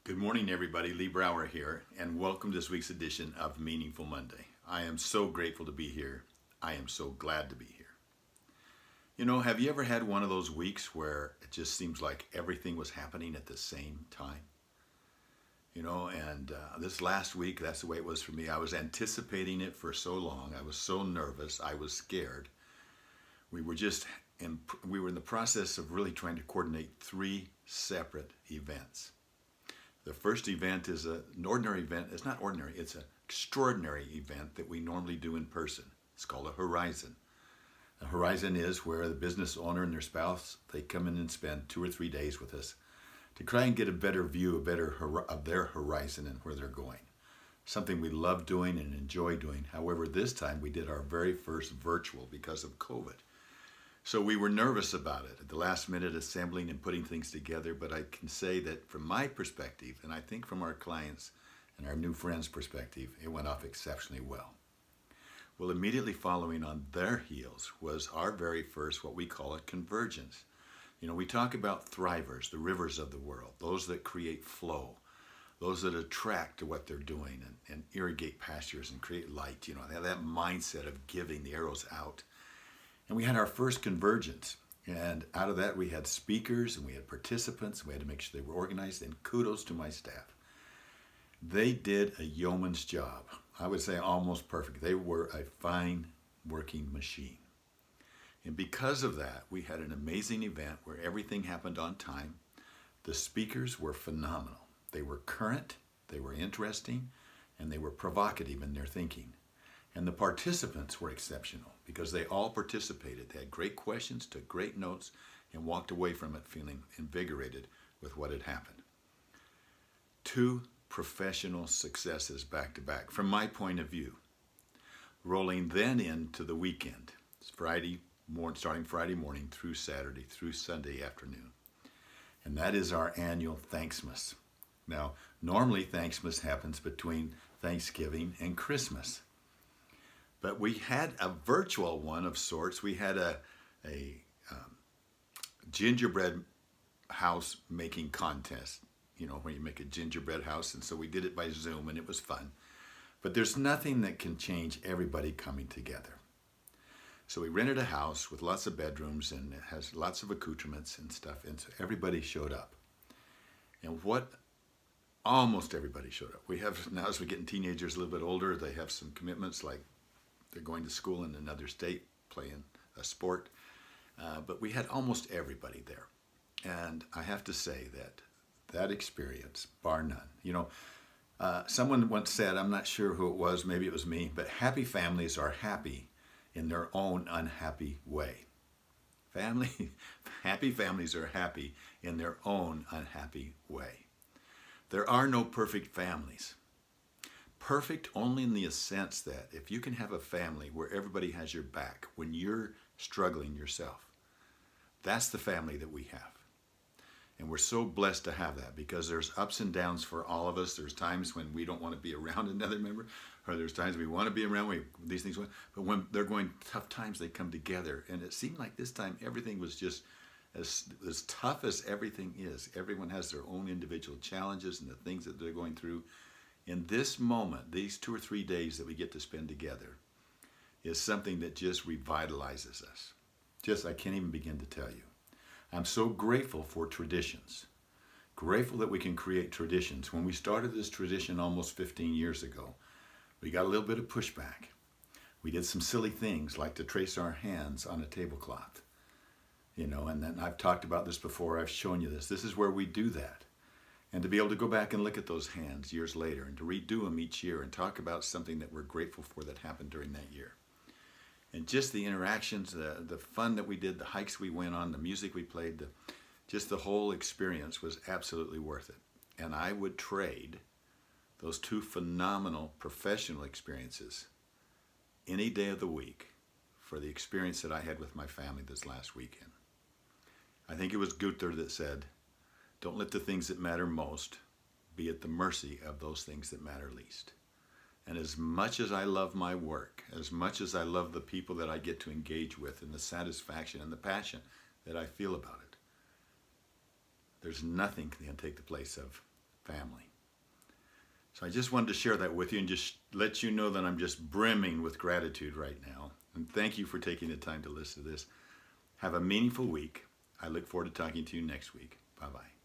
Good morning, everybody. Lee Brower here, and welcome to this week's edition of Meaningful Monday. I am so grateful to be here. I am so glad to be here. Have you ever had one of those weeks where it just seems like everything was happening at the same time? This last week, that's the way it was for me. I was anticipating it for so long. I was so nervous. I was scared. We were just we were in the process of really trying to coordinate three separate events. The first event is an ordinary event. It's not ordinary, it's an extraordinary event that we normally do in person. It's called a Horizon. A Horizon is where the business owner and their spouse, they come in and spend 2 or 3 days with us to try and get a better view, of their horizon and where they're going. Something we love doing and enjoy doing. However, this time we did our very first virtual because of COVID. So we were nervous about it at the last minute, assembling and putting things together, but I can say that from my perspective, and I think from our clients and our new friends' perspective, it went off exceptionally well. Well, immediately following on their heels was our very first, what we call a convergence. We talk about thrivers, the rivers of the world, those that create flow, those that attract to what they're doing and irrigate pastures and create light. They have that mindset of giving the arrows out. And we had our first convergence. And out of that, we had speakers and we had participants. We had to make sure they were organized. And kudos to my staff. They did a yeoman's job. I would say almost perfect. They were a fine working machine. And because of that, we had an amazing event where everything happened on time. The speakers were phenomenal. They were current, they were interesting, and they were provocative in their thinking. And the participants were exceptional because they all participated. They had great questions, took great notes, and walked away from it feeling invigorated with what had happened. Two professional successes back to back, from my point of view. Rolling then into the weekend. It's starting Friday morning through Saturday, through Sunday afternoon. And that is our annual Thanksmas. Now, normally Thanksmas happens between Thanksgiving and Christmas. But we had a virtual one of sorts. We had a gingerbread house making contest, where you make a gingerbread house. And so we did it by Zoom and it was fun. But there's nothing that can change everybody coming together. So we rented a house with lots of bedrooms and it has lots of accoutrements and stuff. And so everybody showed up. And almost everybody showed up. We have, now as we're getting teenagers a little bit older, they have some commitments like they're going to school in another state, playing a sport. But we had almost everybody there. And I have to say that experience, bar none. Someone once said, I'm not sure who it was, maybe it was me, but happy families are happy in their own unhappy way. Happy families are happy in their own unhappy way. There are no perfect families. Perfect only in the sense that if you can have a family where everybody has your back when you're struggling yourself, that's the family that we have. And we're so blessed to have that because there's ups and downs for all of us. There's times when we don't want to be around another member, or there's times we want to be around these things. But when they're going tough times, they come together. And it seemed like this time everything was just as tough as everything is. Everyone has their own individual challenges and the things that they're going through. In this moment, these 2 or 3 days that we get to spend together is something that just revitalizes us. I can't even begin to tell you. I'm so grateful for traditions. Grateful that we can create traditions. When we started this tradition almost 15 years ago, we got a little bit of pushback. We did some silly things like to trace our hands on a tablecloth. And then I've talked about this before. I've shown you this. This is where we do that. And to be able to go back and look at those hands years later and to redo them each year and talk about something that we're grateful for that happened during that year. And just the interactions, the fun that we did, the hikes we went on, the music we played, just the whole experience was absolutely worth it. And I would trade those two phenomenal professional experiences any day of the week for the experience that I had with my family this last weekend. I think it was Gunther that said, don't let the things that matter most be at the mercy of those things that matter least. And as much as I love my work, as much as I love the people that I get to engage with and the satisfaction and the passion that I feel about it, there's nothing that can take the place of family. So I just wanted to share that with you and just let you know that I'm just brimming with gratitude right now. And thank you for taking the time to listen to this. Have a meaningful week. I look forward to talking to you next week. Bye-bye.